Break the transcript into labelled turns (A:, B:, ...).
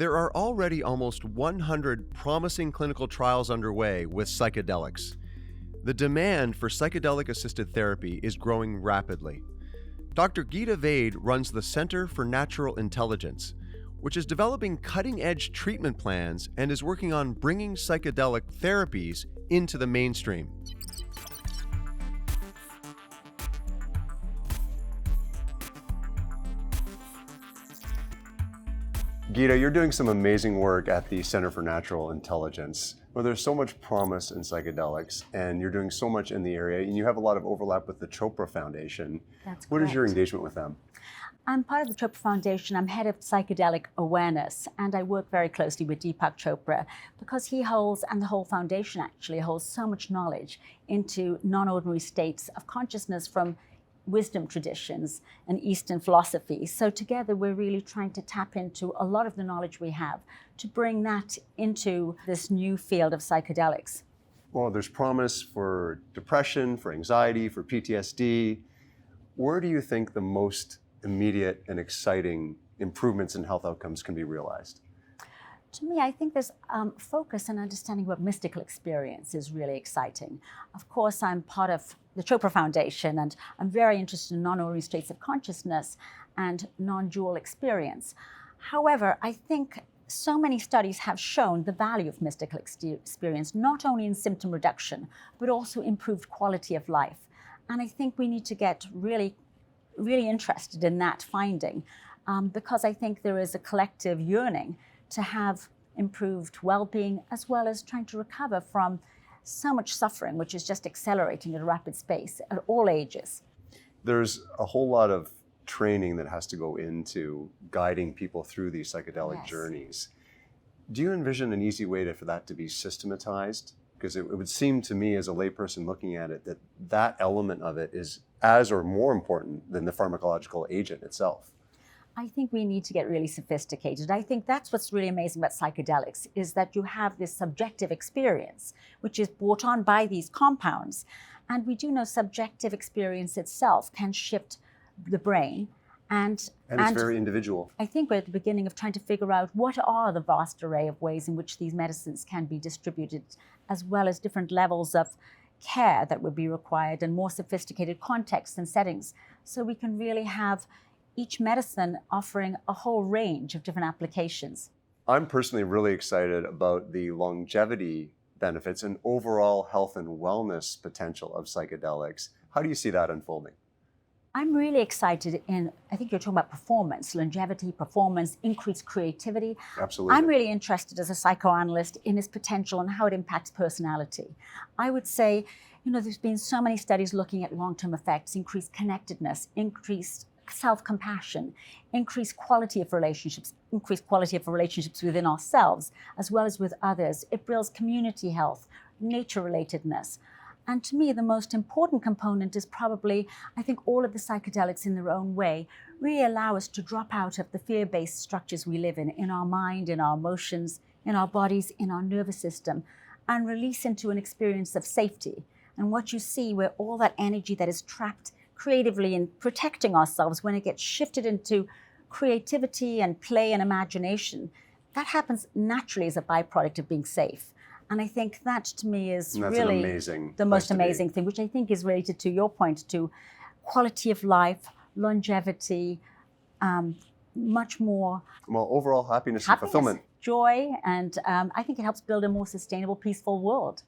A: There are already almost 100 promising clinical trials underway with psychedelics. The demand for psychedelic-assisted therapy is growing rapidly. Dr. Gita Vaid runs the Center for Natural Intelligence, which is developing cutting-edge treatment plans and is working on bringing psychedelic therapies into the mainstream. Gita, you're doing some amazing work at the Center for Natural Intelligence, where there's so much promise in psychedelics, and you're doing so much in the area, and you have a lot of overlap with the Chopra Foundation.
B: That's correct.
A: What is your engagement with them?
B: I'm part of the Chopra Foundation. I'm head of psychedelic awareness, and I work very closely with Deepak Chopra because he holds, and the whole foundation actually holds, so much knowledge into non-ordinary states of consciousness from wisdom traditions and Eastern philosophy. So together we're really trying to tap into a lot of the knowledge we have to bring that into this new field of psychedelics.
A: Well, there's promise for depression, for anxiety, for PTSD. Where do you think the most immediate and exciting improvements in health outcomes can be realized?
B: To me, I think there's focus and understanding what mystical experience is really exciting. Of course, I'm part of the Chopra Foundation, and I'm very interested in non-ordinary states of consciousness and non-dual experience. However, I think so many studies have shown the value of mystical experience, not only in symptom reduction, but also improved quality of life. And I think we need to get really interested in that finding because I think there is a collective yearning to have improved well-being as well as trying to recover from so much suffering, which is just accelerating at a rapid pace at all ages.
A: There's a whole lot of training that has to go into guiding people through these psychedelic journeys. Do you envision an easy way for that to be systematized? Because it would seem to me as a layperson looking at it that that element of it is as or more important than the pharmacological agent itself.
B: I think we need to get really sophisticated. I think that's what's really amazing about psychedelics is that you have this subjective experience, which is brought on by these compounds. And we do know subjective experience itself can shift the brain. And
A: it's very individual.
B: I think we're at the beginning of trying to figure out what are the vast array of ways in which these medicines can be distributed, as well as different levels of care that would be required and more sophisticated contexts and settings. So we can really have each medicine offering a whole range of different applications.
A: I'm personally really excited about the longevity benefits and overall health and wellness potential of psychedelics. How do you see that unfolding?
B: I'm really excited I think you're talking about performance, longevity, performance, increased creativity.
A: Absolutely.
B: I'm really interested as a psychoanalyst in its potential and how it impacts personality. I would say, there's been so many studies looking at long-term effects, increased connectedness, increased self-compassion, increased quality of relationships within ourselves, as well as with others. It builds community health, nature relatedness. And to me, the most important component is probably, I think all of the psychedelics in their own way really allow us to drop out of the fear-based structures we live in our mind, in our emotions, in our bodies, in our nervous system, and release into an experience of safety. And what you see where all that energy that is trapped creatively in protecting ourselves, when it gets shifted into creativity and play and imagination, that happens naturally as a byproduct of being safe. And I think that to me is really the most amazing thing, which I think is related to your point, to quality of life, longevity, much more.
A: Well, overall happiness and fulfillment.
B: Joy, and I think it helps build a more sustainable, peaceful world.